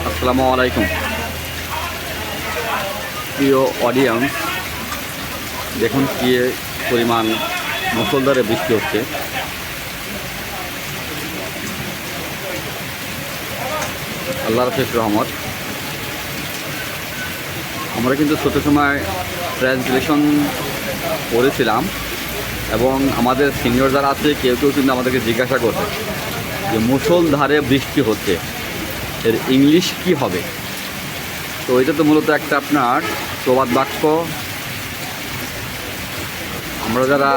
আসসালামু আলাইকুম প্রিয় অডিয়েন্স, দেখুন কি পরিমাণ মুষলধারে বৃষ্টি হচ্ছে। আল্লাহর শেষ রহমত। আমরা কিন্তু ছোটো সময় ট্রান্সলেশন পড়েছিলাম এবং আমাদের সিনিয়র যারা আছে কেউ কেউ কিন্তু আমাদেরকে জিজ্ঞাসা করছে যে মুষলধারে বৃষ্টি হচ্ছে, এর ইংলিশ কি হবে। তো এটা তো মূলত একটা আপনার প্রবাদ বাক্য। আমরা যারা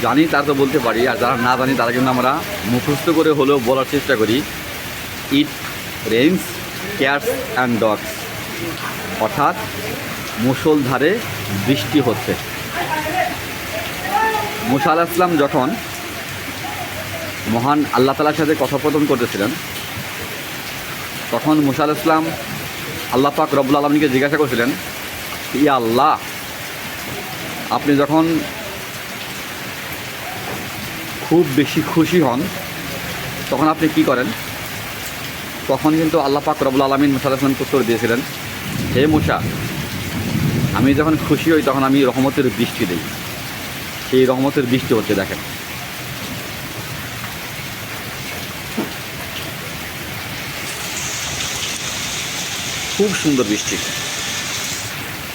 জানি তারা তো বলতে পারি, আর যারা না জানি তারা কিন্তু আমরা মুখস্থ করে হলেও বলার চেষ্টা করি। It rains cats and dogs, অর্থাৎ মুষলধারে বৃষ্টি হচ্ছে। মুসা আলাইহিস সালাম যখন মহান আল্লাহ তাআলার সাথে কথোপকথন করতেছিলেন, তখন মুসা আলাইহিস সালাম আল্লাহ পাক রব্বুল আলামিনকে জিজ্ঞাসা করছিলেন, ইয়া আল্লাহ, আপনি যখন খুব বেশি খুশি হন তখন আপনি কি করেন? তখন কিন্তু আল্লাহ পাক রব্বুল আলামিন মুসা আলাইহিস সালামকে উত্তর দিয়েছিলেন, হে মুসা, আমি যখন খুশি হই তখন আমি রহমতের বৃষ্টি দিই। সেই রহমতের বৃষ্টি হচ্ছে, দেখেন। খুব সুন্দর বৃষ্টি।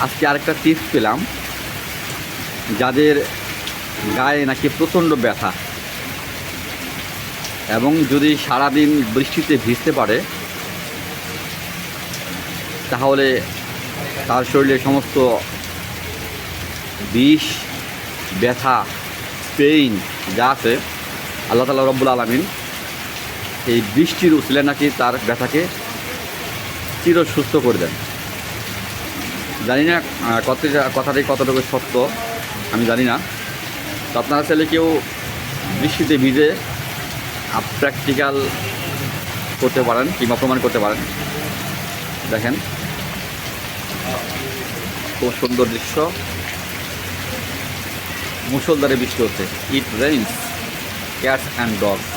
আজকে আরেকটা টিপস পেলাম, যাদের গায়ে নাকি প্রচণ্ড ব্যথা এবং যদি সারাদিন বৃষ্টিতে ভিজতে পারে তাহলে তার শরীরে সমস্ত বিষ, ব্যথা, পেইন যা আছে, আল্লাহ তাআলা রব্বুল আলামিন এই বৃষ্টির উসিলায় নাকি তার ব্যথাকে চির সুস্থ করে দেন। জানি না কথাটি কতটুকু সত্য আমি জানি না। তো আপনারা চাইলে কেউ বৃষ্টিতে ভিজে প্র্যাকটিক্যাল করতে পারেন কিংবা প্রমাণ করতে পারেন। দেখেন খুব সুন্দর দৃশ্য, মুষলধারে বৃষ্টি হচ্ছে। It rains cats and dogs.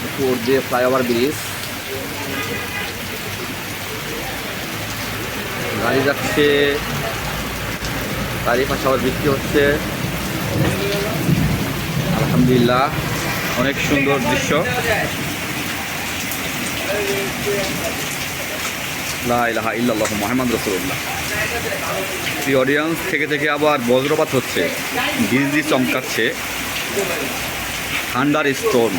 উপর দিয়ে ফ্লাইওভার ব্রিজ, গাড়ি যাচ্ছে, তারই পাশে আবার বৃষ্টি হচ্ছে। আলহামদুলিল্লাহ, অনেক সুন্দর দৃশ্য। লা ইলাহা ইল্লাল্লাহু মুহাম্মাদুর রাসূলুল্লাহ। প্রিয় অডিয়েন্স, থেকে থেকে আবার বজ্রপাত হচ্ছে, বিজলি চমকাচ্ছে, থান্ডার স্টোন।